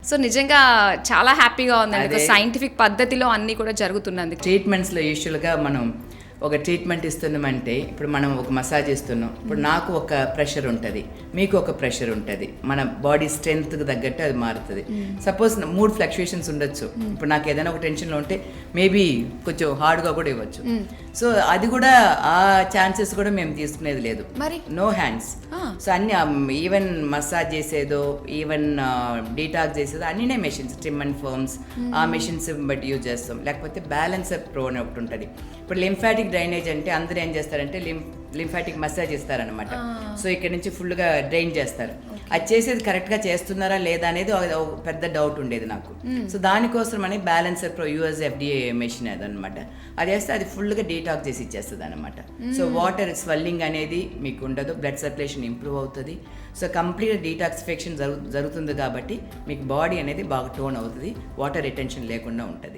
So నిజంగా చాలా హ్యాపీగా ఉందండి, సైంటిఫిక్ పద్ధతిలో అన్నీ కూడా జరుగుతున్నందుకు. ట్రీట్మెంట్స్లో యూజువల్గా మనం ఒక ట్రీట్మెంట్ ఇస్తున్నామంటే, ఇప్పుడు మనం ఒక మసాజ్ ఇస్తున్నాం, ఇప్పుడు నాకు ఒక ప్రెషర్ ఉంటుంది, మీకు ఒక ప్రెషర్ ఉంటుంది, మన బాడీ స్ట్రెంగ్త్కి తగ్గట్టు అది మారుతుంది. సపోజ్ మూడ్ ఫ్లక్చుయేషన్స్ ఉండొచ్చు, ఇప్పుడు నాకు ఏదైనా ఒక టెన్షన్లో ఉంటే మేబీ కొంచెం హార్డ్గా కూడా ఇవ్వచ్చు. సో అది కూడా ఆ ఛాన్సెస్ కూడా మేము తీసుకునేది లేదు, నో హ్యాండ్స్. సో అన్ని ఈవెన్ మసాజ్ చేసేదో, ఈవెన్ డీటాక్స్ చేసేదో అన్నినే మెషిన్స్, ట్రిమ్ అండ్ ఫర్మ్స్, ఆ మెషిన్స్ బట్టి యూజ్ చేస్తాం. లేకపోతే బ్యాలెన్సర్ ప్రో అని ఒకటి ఉంటుంది. ఇప్పుడు లింఫాటిక్ డ్రైనేజ్ అంటే అందరూ ఏం చేస్తారంటే లింఫాటిక్ మసాజ్ ఇస్తారనమాట. సో ఇక్కడ నుంచి ఫుల్గా డ్రైన్ చేస్తారు. అది చేసేది కరెక్ట్గా చేస్తున్నారా లేదా అనేది ఒక పెద్ద డౌట్ ఉండేది నాకు. సో దానికోసం అని balancer pro US FDA machine అదనమాట. అది వేస్తే అది ఫుల్గా డీటాక్ చేసి ఇచ్చేస్తుంది అనమాట. సో వాటర్ స్వెల్లింగ్ అనేది మీకు ఉండదు, బ్లడ్ సర్క్యులేషన్ ఇంప్రూవ్ అవుతుంది. సో కంప్లీట్ డీటాక్సిఫికేషన్ జరుగుతుంది కాబట్టి మీకు బాడీ అనేది బాగా టోన్ అవుతుంది, వాటర్ రిటెన్షన్ లేకుండా ఉంటుంది.